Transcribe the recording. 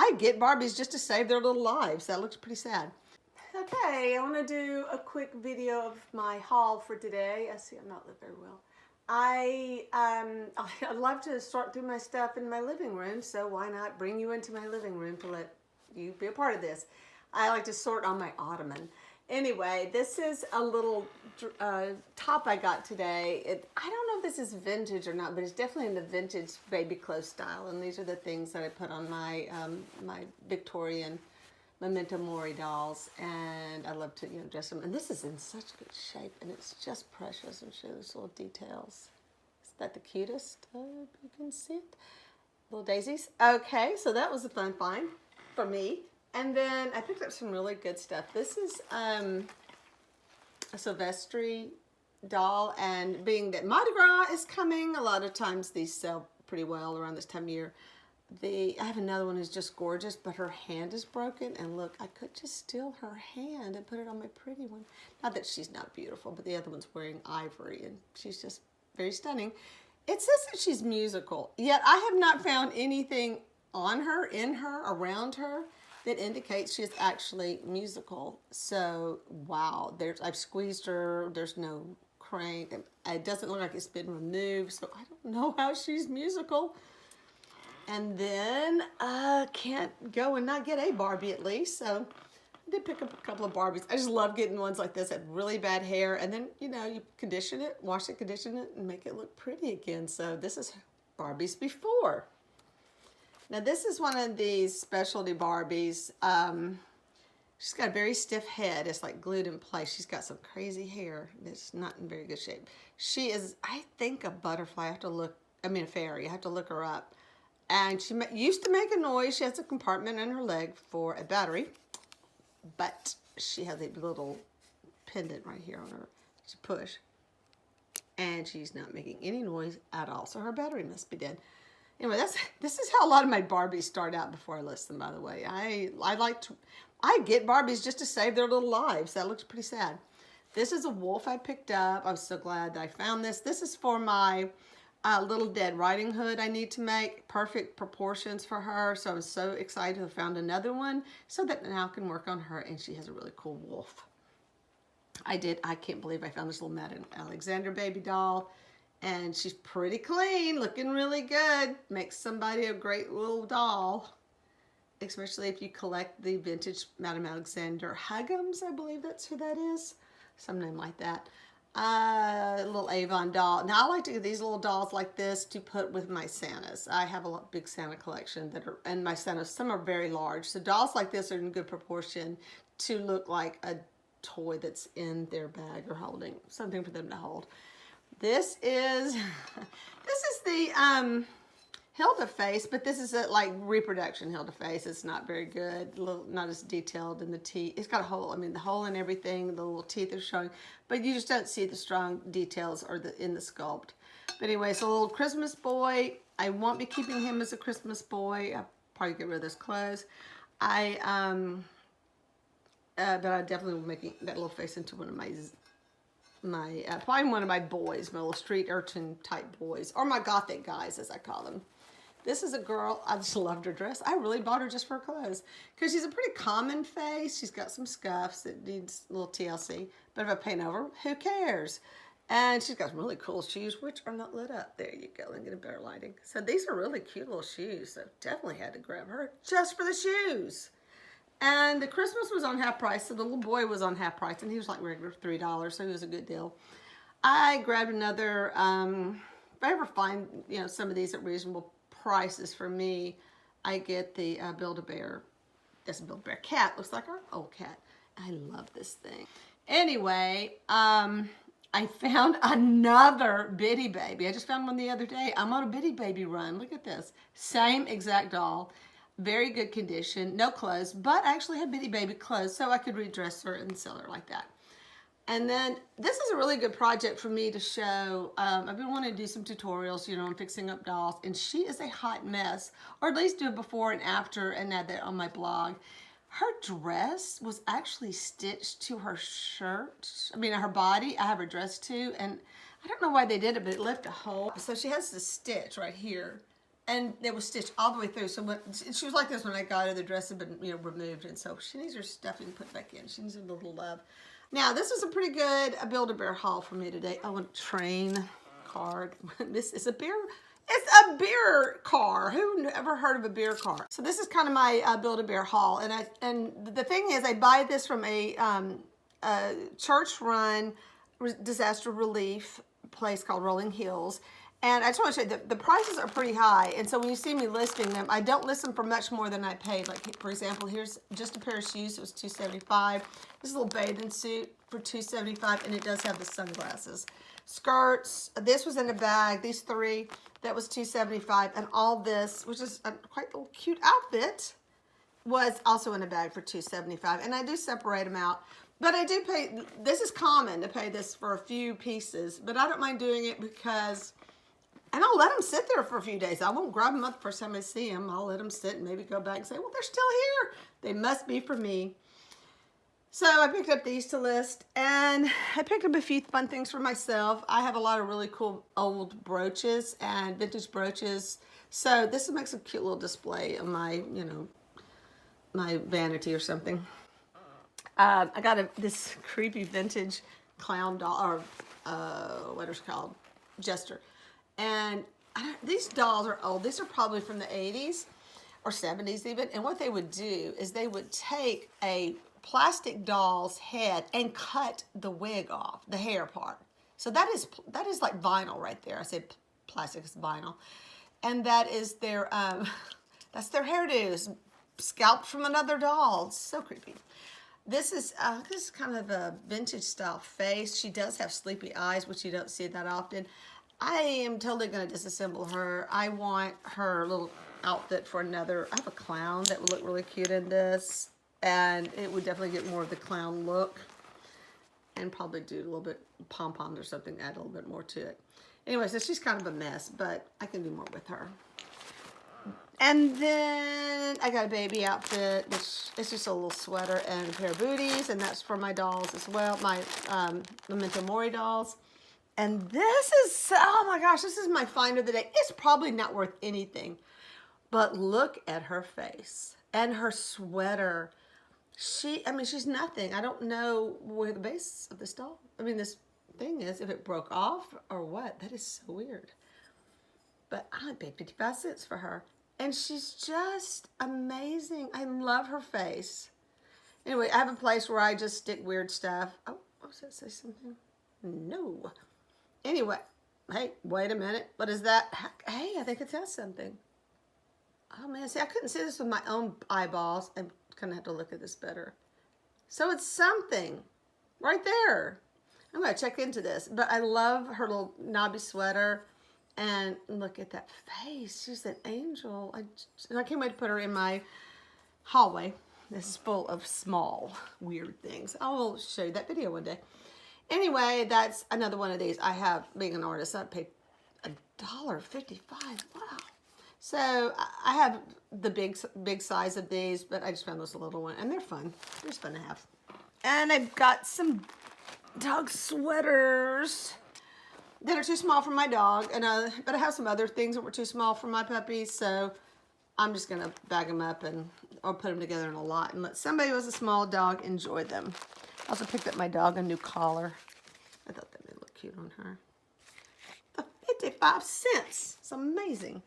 I get Barbies just to save their little lives. That looks pretty sad. Okay, I want to do a quick video of my haul for today. I see I'm not lit very well. I love to sort through my stuff in my living room, so why not bring you into my living room to let you be a part of this. I like to sort on my ottoman. Anyway, this is a little top I got today. I don't know if this is vintage or not, but it's definitely in the vintage baby clothes style. And these are the things that I put on my my Victorian Memento Mori dolls, and I love to dress them. And this is in such good shape, and it's just precious. And show those little details. Is that the cutest? You can see it. Little daisies. Okay, so that was a fun find for me. And then I picked up some really good stuff. This is a Sylvester doll, and being that Mardi Gras is coming, a lot of times these sell pretty well around this time of year. I have another one who's just gorgeous, but her hand is broken, and look, I could just steal her hand and put it on my pretty one. Not that she's not beautiful, but the other one's wearing ivory, and she's just very stunning. It says that she's musical, yet I have not found anything on her, in her, around her that indicates she is actually musical. So, wow, I've squeezed her, there's no crank, it doesn't look like it's been removed, so I don't know how she's musical. And then I can't go and not get a Barbie at least, so I did pick up a couple of Barbies. I just love getting ones like this that have really bad hair, and then, you condition it, wash it, condition it, and make it look pretty again. So this is Barbies before. Now this is one of these specialty Barbies. She's got a very stiff head. It's like glued in place. She's got some crazy hair that's not in very good shape. She is, I think, a butterfly. A fairy. I have to look her up. And she used to make a noise. She has a compartment in her leg for a battery. But she has a little pendant right here on her to push. And she's not making any noise at all. So her battery must be dead. Anyway, this is how a lot of my Barbies start out before I list them, by the way. I get Barbies just to save their little lives. That looks pretty sad. This is a wolf I picked up. I'm so glad that I found this. This is for my little Dead Riding Hood I need to make. Perfect proportions for her. So I'm so excited to have found another one so that now I can work on her, and she has a really cool wolf. I can't believe I found this little Madame Alexander baby doll. And she's pretty clean, looking really good. Makes somebody a great little doll. Especially if you collect the vintage Madame Alexander Huggums, I believe that's who that is. Some name like that. Little Avon doll. Now I like to get these little dolls like this to put with my Santas. I have a big Santa collection and my Santas, some are very large. So dolls like this are in good proportion to look like a toy that's in their bag or holding. Something for them to hold. This is the Hilda face, but this is a reproduction Hilda face. It's not very good, not as detailed in the teeth. It's got a hole, the hole in everything, the little teeth are showing, but you just don't see the strong details or in the sculpt. But anyway, it's a little Christmas boy. I won't be keeping him as a Christmas boy. I'll probably get rid of his clothes. But I definitely will be making that little face into one of my probably one of my boys, my little street urchin type boys, or my gothic guys as I call them. This is a girl, I just loved her dress. I really bought her just for her clothes because she's a pretty common face. She's got some scuffs that needs a little TLC, but if I paint over, who cares? And she's got some really cool shoes, which are not lit up. There you go, let me get a better lighting. So these are really cute little shoes, so definitely had to grab her just for the shoes. And the Christmas was on half price, so the little boy was on half price, and he was like regular $3, so it was a good deal. I grabbed another, if I ever find, some of these at reasonable prices for me, I get the Build-A-Bear. That's a Build-A-Bear cat. Looks like our old cat. I love this thing. Anyway, I found another Bitty Baby. I just found one the other day. I'm on a Bitty Baby run. Look at this. Same exact doll. Very good condition, no clothes, but I actually had Bitty Baby clothes, so I could redress her and sell her like that. And then this is a really good project for me to show. I've been wanting to do some tutorials, on fixing up dolls, and she is a hot mess, or at least do a before and after and add that on my blog. Her dress was actually stitched to her shirt, her body. I have her dress too, and I don't know why they did it, but it left a hole. So she has this stitch right here and it was stitched all the way through. So when, she was like this when I got her. The dress had been, removed, and so she needs her stuffing put back in. She needs a little love. Now, this is a pretty good Build-A-Bear haul for me today. Oh, a train card. This is a beer. It's a beer car. Who ever heard of a beer car? So this is kind of my Build-A-Bear haul, and the thing is, I buy this from a church-run disaster relief place called Rolling Hills. And I just want to show you the prices are pretty high. And so when you see me listing them, I don't list them for much more than I paid. Like, for example, here's just a pair of shoes. It was $2.75. This little bathing suit for $2.75, and it does have the sunglasses. Skirts. This was in a bag. These three, that was $2.75. And all this, which is a quite little cute outfit, was also in a bag for $2.75. And I do separate them out. But I do pay, this is common to pay this for a few pieces, but I don't mind doing it because, and I'll let them sit there for a few days. I won't grab them up the first time I see them. I'll let them sit and maybe go back and say, well, they're still here. They must be for me. So I picked up these to list, and I picked up a few fun things for myself. I have a lot of really cool old brooches and vintage brooches. So this makes a cute little display of my, my vanity or something. I got this creepy vintage clown doll, or what is it called? Jester. And these dolls are old. These are probably from the 80s or 70s even. And what they would do is they would take a plastic doll's head and cut the wig off, the hair part. So that is like vinyl right there. I said plastic, is vinyl. And that is their, that's their hairdos, scalped from another doll. It's so creepy. This is kind of a vintage style face. She does have sleepy eyes, which you don't see that often. I am totally going to disassemble her. I want her little outfit for another. I have a clown that would look really cute in this, and it would definitely get more of the clown look, and probably do a little bit pom-poms or something, add a little bit more to it. Anyway, so she's kind of a mess, but I can do more with her. And then I got a baby outfit, which is just a little sweater and a pair of booties, and that's for my dolls as well, my Memento Mori dolls. And this is, oh my gosh, this is my find of the day. It's probably not worth anything, but look at her face and her sweater. She's nothing. I don't know where the base of this doll, this thing is, if it broke off or what. That is so weird. But I paid 55 cents for her. And she's just amazing. I love her face. Anyway, I have a place where I just stick weird stuff. Oh, was that say something? No. Anyway, hey, wait a minute. What is that? Hey, I think it says something. Oh man, see, I couldn't see this with my own eyeballs. I'm gonna have to look at this better. So it's something right there. I'm gonna check into this. But I love her little knobby sweater. And look at that face. She's an angel. I can't wait to put her in my hallway. This is full of small, weird things. I will show you that video one day. Anyway, that's another one of these. I have, being an artist, I paid $1.55. Wow. So I have the big size of these, but I just found this little one. And they're fun. They're just fun to have. And I've got some dog sweaters that are too small for my dog, but I have some other things that were too small for my puppies, so I'm just gonna bag them up or put them together in a lot and let somebody who has a small dog enjoy them. I also picked up my dog a new collar. I thought that would look cute on her. The 55 cents. It's amazing.